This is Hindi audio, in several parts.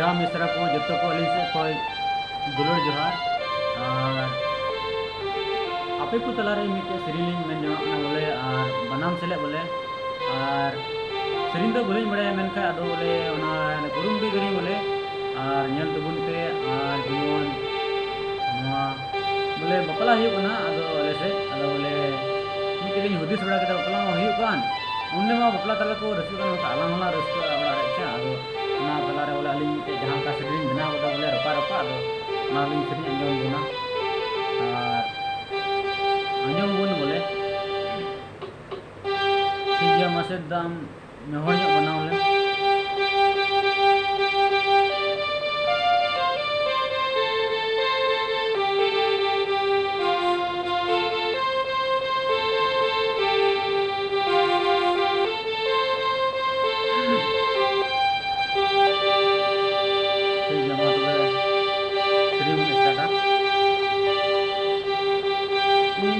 बया मिश्रा को जो को अली से कोई दुलड़ जोहार और आपे को तलारे मिटे सिरिलिंग में जोना बोले और बनाम सेले बोले और सिरिंग दो बोले बड़े मेन का अदो बोले ओना गुरुम भी गरी बोले और नेल तबुन पे और जुनोन नोआ बोले बपला हियो कना अदो अले से अदो बोले मिटे हुदिस बड़ा के बपला हियो कान उन्ने मा बपला तला को रसु का आला होला रसु आला अच्छा अदो ना तलारे बोले अली मिटे जहां का सिरिंग बना होता बोले रपा रपा अदो ना लिंग सिरिंग अंजोन बुना और अंजोन बुन बोले ठीक मासे दाम मेहर बनाओ ले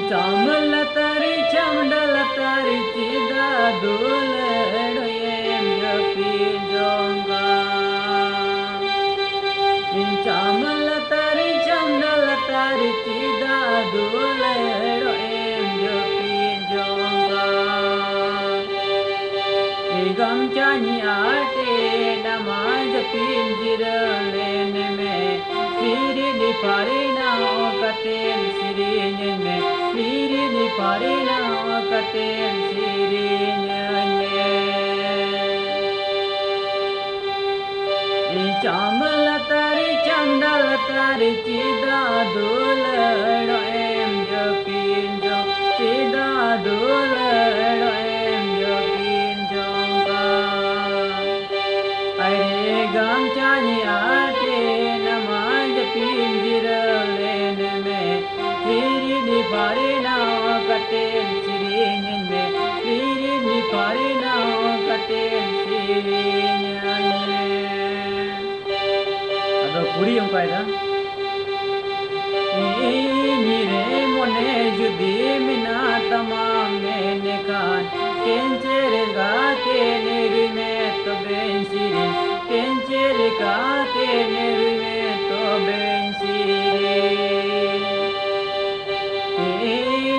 चामल तारी चमडल तारी चिदा दुलड़ोयेम जपी जोंगा चामल तारी चमडल तारी चिदा दुलड़ोयेम जपी जोंगा गमचानी आटे नमाज पिंजरलेन में सिरी निपारी ना कतेन सिरिन में सिरी निपारी ना कतेन सिरिन में चामल तारी चमडल तारी चिदा दुलड़ो एम जपिन जो चिदा दुलड़ो एम जपिन जोंगा अरे गमचानी आटे नमाज पिंजरलेन में सिरी निपारी ना कतेन सिरिन में सिरी निपारी ना कतेन सिरिन में अदो पूरी उनका नीरे मोने जुदी मिना तमाम ने खान केंचेर गाते नेरी में तो बेंसिरी केंचेर गाते नेरी में तो बेंसिरी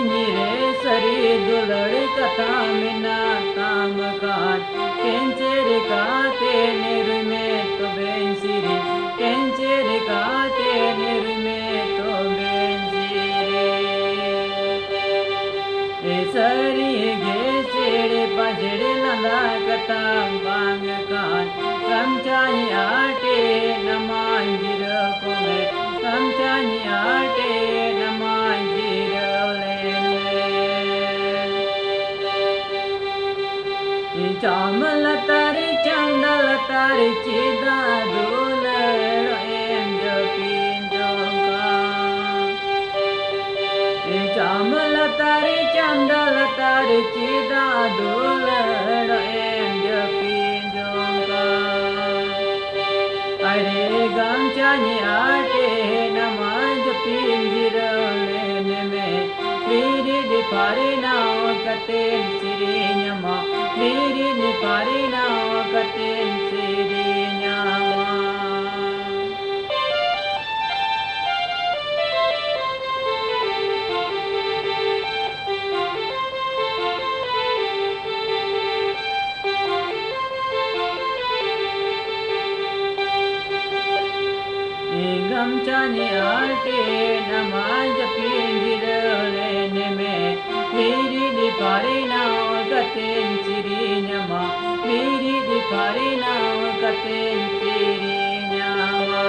नीरे सरी दुलड़ कथा मिना ताम खान केंचेर गाते नेरी में तो बेंसिरी केंचेर गाते नेरी में तो बेंसिरी सरी गे सेड़े पजड़े लंदा कथा बांग कान समचाई आटे नमांजिर को में समचाई आटे नमांजिर ले चामल तारी चमडल तारी चिदा दुलड़ो एम जपिन जोंगा चामल तारी चमडल तारी चिदा दुलड़ो एम जपिन जोंगा अरे गमचानी आटे नमाज पिंजरलेन में सिरी निपारी ना कतेन सिरिन मा सिरी निपारी ना कतेन सिरिन मा गमचानी आटे नमाज पिंजरलेन में मेरी निपारी ना कतेन सिरिन मा मेरी निपारी ना कतेन सिरिन मा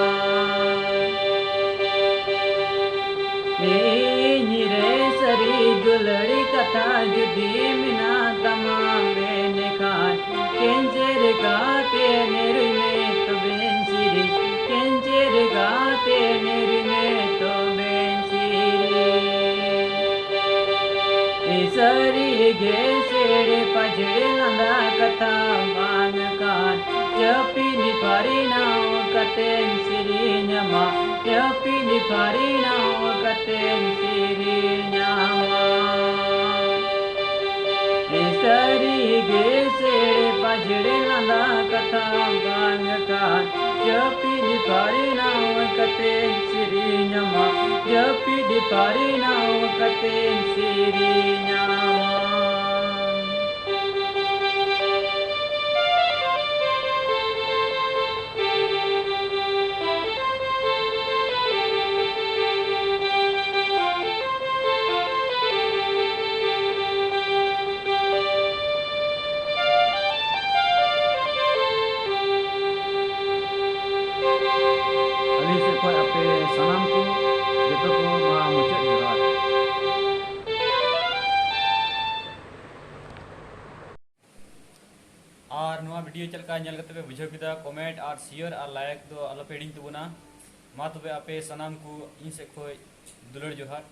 नीरे सरी दुलड़ी कथा जुदी मिना तमाम बेन खान केंचेर गाते नेरी में तो बेंसिरी केंचेर गाते नेरी में तो बेंसिरी सरी गे सेड़े पजड़े लंदा कथा बांग कान जपी निपारी ना कतेन सिरिन मा जपी निपारी ना कतेन सिरिन मा सरी गे सेड़े पजड़े लंदा कथा बांग कान जपी parinaw katen sirinyama Japid parinaw katen sirinyama. Aling sed khoj ape sanam ko joto ko ma mucad johar. और नुआ वीडियो चल का नेल कते पे बुझाव किदा कमेंट और शेयर और लाइक दो आलो पे हिड़िंग तबना मा तबे आपे सनाम को इन से खोय दुलड़ जोहार।